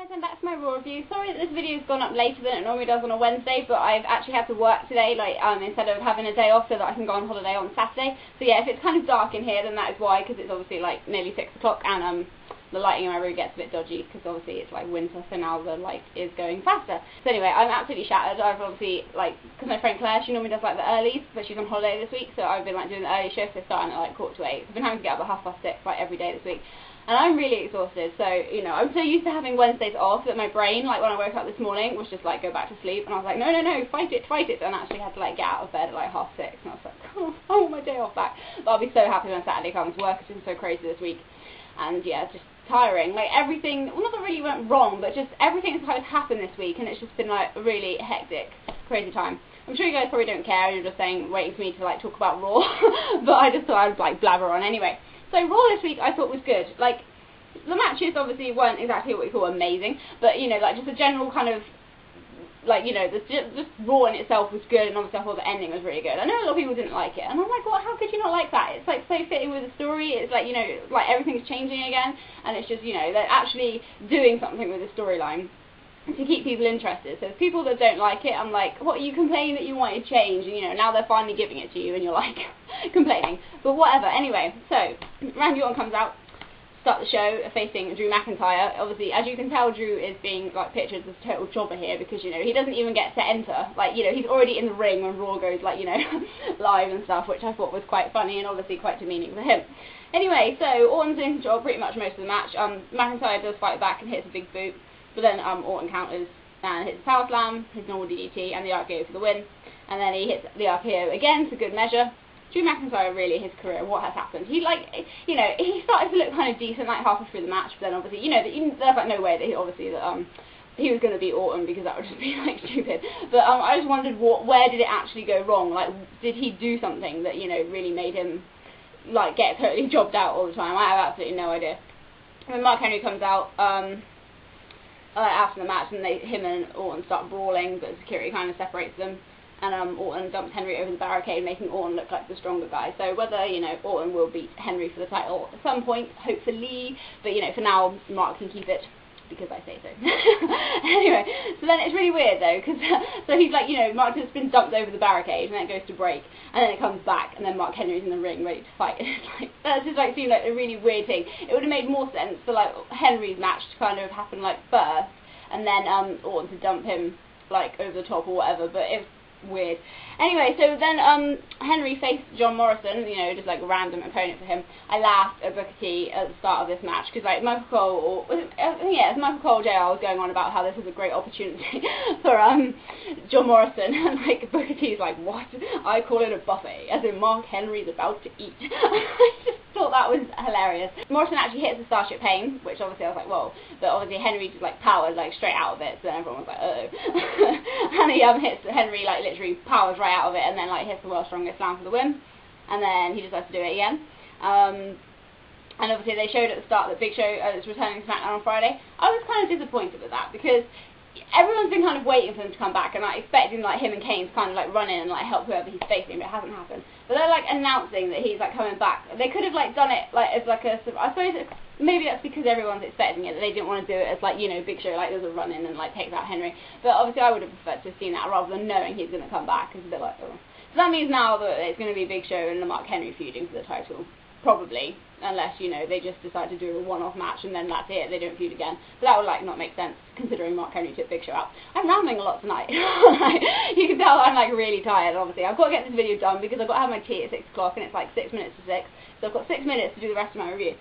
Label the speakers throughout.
Speaker 1: Guys, I'm back for my Raw review. Sorry that this video's gone up later than it normally does on a Wednesday, but I've actually had to work today, instead of having a day off so that I can go on holiday on Saturday. So yeah, if it's kind of dark in here, then that is why, because it's obviously nearly 6 o'clock, and the lighting in my room gets a bit dodgy, because obviously it's winter, so now the light is going faster. So anyway, I'm absolutely shattered. I've obviously, because my friend Claire, she normally does the earlies, but she's on holiday this week, so I've been doing the early shifts. They're starting at 7:45. So I've been having to get up at 6:30, every day this week. And I'm really exhausted, so, I'm so used to having Wednesdays off that my brain, when I woke up this morning, was just go back to sleep, and I was like, no, fight it, and I actually had to, get out of bed at, 6:30, and I was like, I want my day off back. But I'll be so happy when Saturday comes. Work has been so crazy this week, and, yeah, it's just tiring. Everything, well, not that really went wrong, but just everything has happened this week, and it's just been, a really hectic, crazy time. I'm sure you guys probably don't care, you're just waiting for me to, talk about Raw, but I just thought I'd, blabber on anyway. So Raw this week I thought was good. The matches obviously weren't exactly what we call amazing, but, just a general kind of, just Raw in itself was good, and obviously I thought the ending was really good. I know a lot of people didn't like it, and I'm like, what, how could you not like that? It's, so fitting with the story. It's everything's changing again, and it's just, they're actually doing something with the storyline to keep people interested. So people that don't like it, I'm like, what, you complain that you wanted change, and now they're finally giving it to you, and you're complaining. But whatever. Anyway, so Randy Orton comes out, start the show facing Drew McIntyre. Obviously, as you can tell, Drew is being pictured as a total jobber here, because he doesn't even get to enter. He's already in the ring when Raw goes live and stuff, which I thought was quite funny and obviously quite demeaning for him. Anyway, so Orton's doing his job pretty much most of the match. McIntyre does fight back and hits a big boot, but then Orton counters and hits a power slam, his normal DDT, and the RKO for the win. And then he hits the RKO again for good measure. Drew McIntyre, really, his career, what has happened? He, he started to look kind of decent, halfway through the match, but then obviously, there's, no way that he was going to beat Orton, because that would just be, stupid. But, I just wondered, where did it actually go wrong? Did he do something that, really made him, get totally jobbed out all the time? I have absolutely no idea. When Mark Henry comes out, after the match, and him and Orton start brawling, but security kind of separates them. And Orton dumps Henry over the barricade, making Orton look like the stronger guy. So whether, Orton will beat Henry for the title at some point, hopefully, but, for now, Mark can keep it, because I say so. Anyway, so then it's really weird, though, because, so he's Mark has been dumped over the barricade, and then it goes to break, and then it comes back, and then Mark Henry's in the ring, ready to fight. It's that just, seemed like a really weird thing. It would have made more sense for, Henry's match to kind of happen, first, and then, Orton to dump him, over the top or whatever, but it's weird. Anyway, so then Henry faced John Morrison, just a random opponent for him. I laughed at Booker T at the start of this match, because Michael Cole, it was Michael Cole JR was going on about how this was a great opportunity for John Morrison, and Booker T's what? I call it a buffet, as in Mark Henry's about to eat. I just thought that was hilarious. Morrison actually hits the Starship Pain, which obviously I was whoa, but obviously Henry just powered straight out of it, so then everyone was uh-oh. And he hits Henry literally powers right out of it, and then hits the World's Strongest Slam for the win, and then he decides to do it again. And obviously they showed at the start that Big Show is returning to SmackDown on Friday. I was kind of disappointed with that, because everyone's been kind of waiting for him to come back, and expecting him and Kane to kind of run in and help whoever he's facing, but it hasn't happened. But they're announcing that he's coming back. They could have done it as I suppose maybe that's because everyone's expecting it, that they didn't want to do it as Big Show does a run in and takes out Henry. But obviously I would have preferred to have seen that rather than knowing he's going to come back. It's a bit oh. So that means now that it's going to be Big Show and the Mark Henry feuding for the title. Probably, unless, they just decide to do a one-off match and then that's it, they don't feud again. But that would, not make sense, considering Mark Henry took Big Show out. I'm rambling a lot tonight. You can tell I'm, really tired, obviously. I've got to get this video done, because I've got to have my tea at 6 o'clock, and it's 6 minutes to 6, so I've got 6 minutes to do the rest of my review.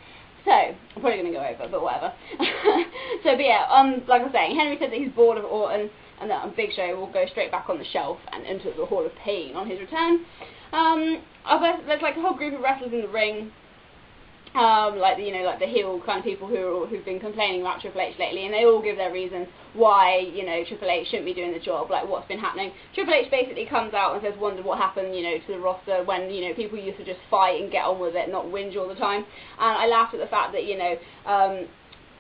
Speaker 1: So, I'm probably going to go over, but whatever. But yeah, like I was saying, Henry said that he's bored of Orton, and that Big Show will go straight back on the shelf and into the Hall of Pain on his return. There's a whole group of wrestlers in the ring, the heel kind of people who've been complaining about Triple H lately, and they all give their reasons why, Triple H shouldn't be doing the job, what's been happening. Triple H basically comes out and says, wondered what happened, to the roster when, people used to just fight and get on with it, not whinge all the time. And I laughed at the fact that,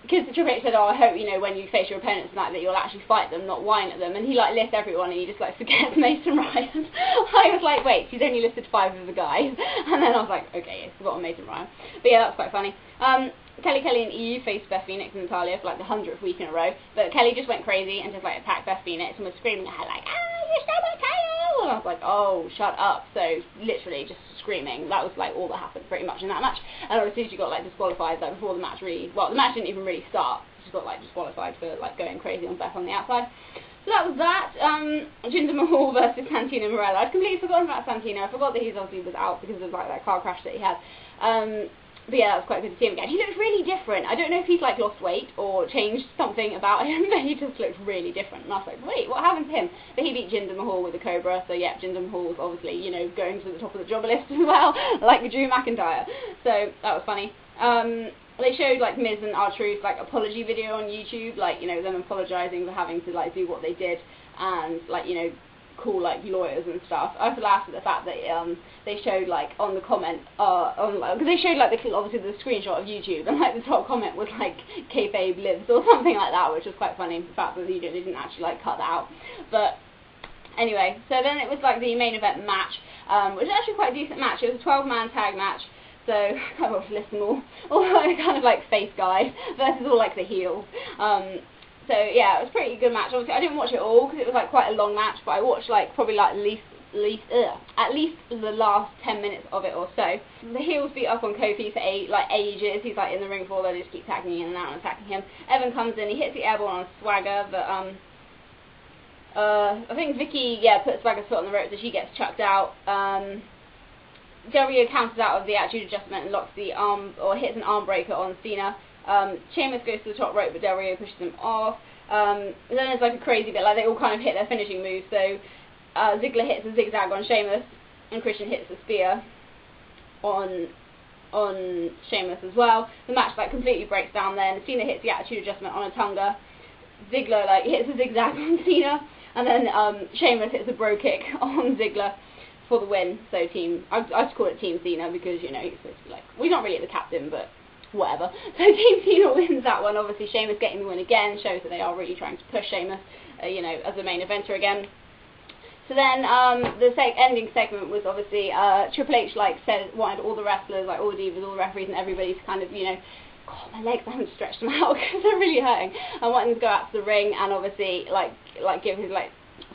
Speaker 1: because Triple H said, oh, I hope, you know, when you face your opponents tonight that you'll actually fight them, not whine at them, and he, like, lists everyone, and he just, like, forgets Mason Ryan. I was like, wait, she's only listed 5 of the guys, and then I was like, okay, yeah, forgotten Mason Ryan. But yeah, that's quite funny. Kelly and EU faced Beth Phoenix and Natalia for, like, the 100th week in a row, but Kelly just went crazy and just, like, attacked Beth Phoenix and was screaming at her, like, you stole my title! And I was like, oh, shut up. So, literally, just screaming. That was, like, all that happened pretty much in that match. And obviously she got, like, disqualified, like, before the match really, well, the match didn't even really start. She got, like, disqualified for, like, going crazy on Beth on the outside. So that was that. Jinder Mahal versus Santino Marella. I'd completely forgotten about Santino. I forgot that he obviously was out because of, like, that car crash that he had. But yeah, that was quite good to see him again. He looks really different. I don't know if he's, like, lost weight or changed something about him, but he just looks really different. And I was like, wait, what happened to him? But he beat Jinder Mahal with a Cobra, so yeah, Jinder Mahal was obviously, you know, going to the top of the jobber list as well, like Drew McIntyre. So that was funny. They showed, like, Miz and R-Truth, like, apology video on YouTube, like, you know, them apologising for having to, like, do what they did, and, like, you know, call, like, lawyers and stuff. I was laughed at the fact that they showed, like, on the comment, because they showed, like, obviously the screenshot of YouTube, and, like, the top comment was, like, kayfabe lives or something like that, which was quite funny, the fact that they didn't actually, like, cut that out. But anyway, so then it was, like, the main event match, which was actually quite a decent match. It was a 12-man tag match. So, I kind of list them all kind of like face guys versus all like the heels. So yeah, it was a pretty good match. Obviously, I didn't watch it all because it was like quite a long match, but I watched like probably like at least the last 10 minutes of it or so. The heels beat up on Kofi for ages. He's like in the ring for all, they just keep tagging in and out and attacking him. Evan comes in, he hits the airborne on Swagger, but I think Vicky, yeah, put Swagger's foot on the rope, so she gets chucked out. Del Rio counters out of the Attitude Adjustment and locks the arm, or hits an arm breaker on Cena. Sheamus goes to the top rope, but Del Rio pushes him off. Then there's like a crazy bit, like they all kind of hit their finishing moves. So Ziggler hits a zigzag on Sheamus, and Christian hits a spear on Sheamus as well. The match like completely breaks down then. Cena hits the Attitude Adjustment on a Tonga. Ziggler like hits a zigzag on Cena, and then Sheamus hits a bro kick on Ziggler for the win. So I just call it Team Cena because, you know, he's supposed to be like, well, he's not really the captain, but whatever. So Team Cena wins that one. Obviously Sheamus getting the win again shows that they are really trying to push Sheamus, you know, as the main eventer again. So then the ending segment was obviously Triple H like wanted all the wrestlers, like all the divas, all the referees and everybody to kind of, you know, God, my legs, I haven't stretched them out because they're really hurting. I wanted them to go out to the ring and obviously like give his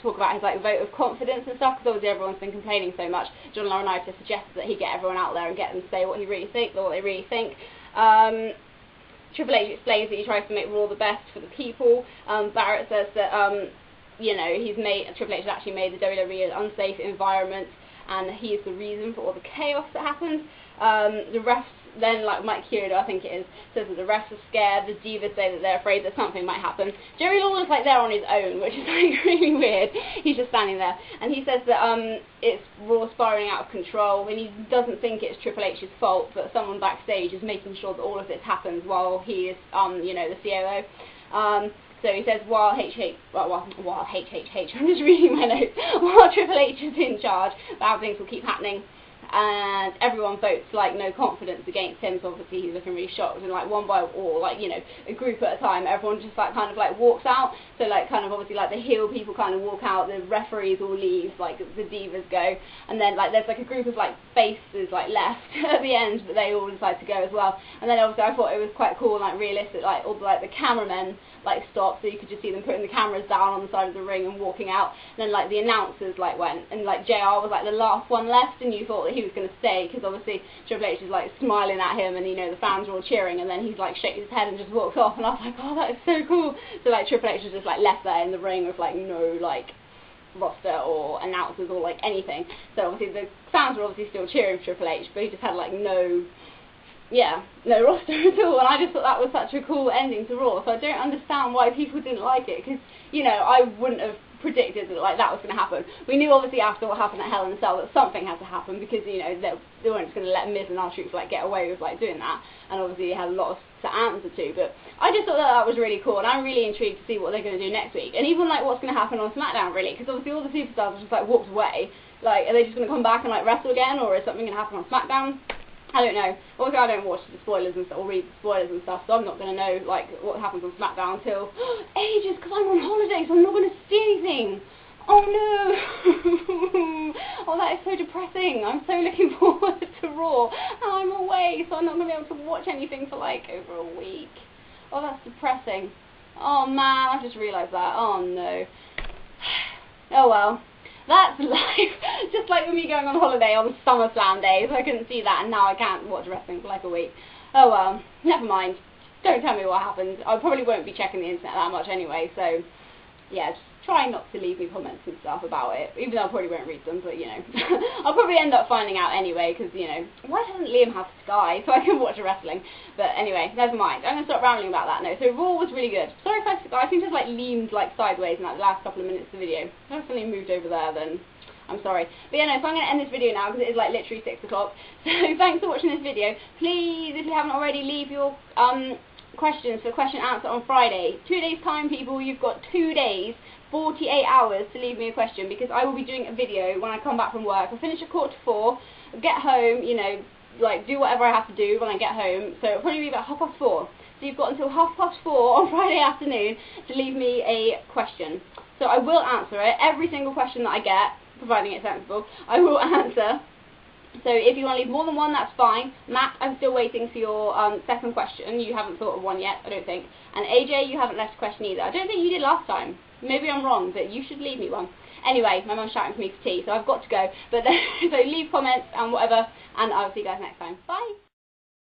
Speaker 1: talk about his like vote of confidence and stuff, because obviously everyone's been complaining so much. John Laurinaitis suggested that he get everyone out there and get them to say what he really thinks or what they really think. Triple H explains that he tries to make Raw the best for the people. Barrett says that you know, Triple H has actually made the WWE an unsafe environment, and he is the reason for all the chaos that happens. The refs then, like Mike Kyoto, I think it is, says that the refs are scared, the divas say that they're afraid that something might happen. Jerry Lawler's like there on his own, which is like really weird. He's just standing there, and he says that it's Raw spiraling out of control, and he doesn't think it's Triple H's fault, but someone backstage is making sure that all of this happens while he is, you know, the COO. So he says while HHH, I'm just reading my notes, while Triple H is in charge, bad things will keep happening. And everyone votes like no confidence against him, so obviously he's looking really shocked, and like one by all, like, you know, a group at a time, everyone just like kind of like walks out. So like kind of obviously like the heel people kind of walk out, the referees all leave, like the divas go, and then like there's like a group of like faces like left at the end, but they all decide to go as well. And then obviously I thought it was quite cool and like realistic, like all the cameramen like stopped, so you could just see them putting the cameras down on the side of the ring and walking out. And then like the announcers like went, and like JR was like the last one left, and you thought that he was going to stay, because obviously Triple H is like smiling at him, and you know the fans are all cheering, and then he's like shakes his head and just walks off, and I was like, oh, that is so cool. So like Triple H was just like left there in the ring with like no like roster or announcers or like anything. So obviously the fans were obviously still cheering for Triple H, but he just had like no roster at all, and I just thought that was such a cool ending to Raw. So I don't understand why people didn't like it, because, you know, I wouldn't have predicted that like that was going to happen. We knew obviously after what happened at Hell in a Cell that something had to happen, because, you know, they weren't just going to let Miz and R-Truth like get away with like doing that, and obviously he had a lot to answer to. But I just thought that was really cool, and I'm really intrigued to see what they're going to do next week, and even like what's going to happen on SmackDown, really, because obviously all the superstars have just like walked away. Like, are they just going to come back and like wrestle again, or is something going to happen on SmackDown? I don't know. Also, I don't watch the spoilers and stuff, or read the spoilers and stuff, so I'm not going to know, like, what happens on SmackDown until ages, because I'm on holiday, so I'm not going to see anything. Oh no! Oh, that is so depressing. I'm so looking forward to Raw, and I'm away, so I'm not going to be able to watch anything for, like, over a week. Oh, that's depressing. Oh man, I just realised that. Oh no. Oh well. That's life. Just like with me going on holiday on SummerSlam days, I couldn't see that, and now I can't watch wrestling for like a week. Oh well, never mind. Don't tell me what happened. I probably won't be checking the internet that much anyway, so yeah, just try not to leave me comments and stuff about it, even though I probably won't read them, but you know. I'll probably end up finding out anyway, because, you know, why doesn't Liam have Sky so I can watch wrestling? But anyway, never mind. I'm going to stop rambling about that now. So Raw was really good. Sorry if I think just like leaned like sideways in like the last couple of minutes of the video. If I suddenly moved over there, then I'm sorry. But yeah, no, so I'm going to end this video now because it is like literally 6 o'clock. So thanks for watching this video. Please, if you haven't already, leave your questions for question and answer on Friday. 2 days time, people. You've got 2 days, 48 hours to leave me a question, because I will be doing a video when I come back from work. I finish at 4:45, get home, you know, like do whatever I have to do when I get home. So it'll probably be about 4:30. So you've got until 4:30 on Friday afternoon to leave me a question. So I will answer it. Every single question that I get, providing it's sensible, I will answer. So if you want to leave more than one, that's fine. Matt, I'm still waiting for your second question. You haven't thought of one yet, I don't think. And AJ, you haven't left a question either. I don't think you did last time. Maybe I'm wrong, but you should leave me one. Anyway, my mum's shouting for me for tea, so I've got to go. But so leave comments and whatever, and I'll see you guys next time. Bye!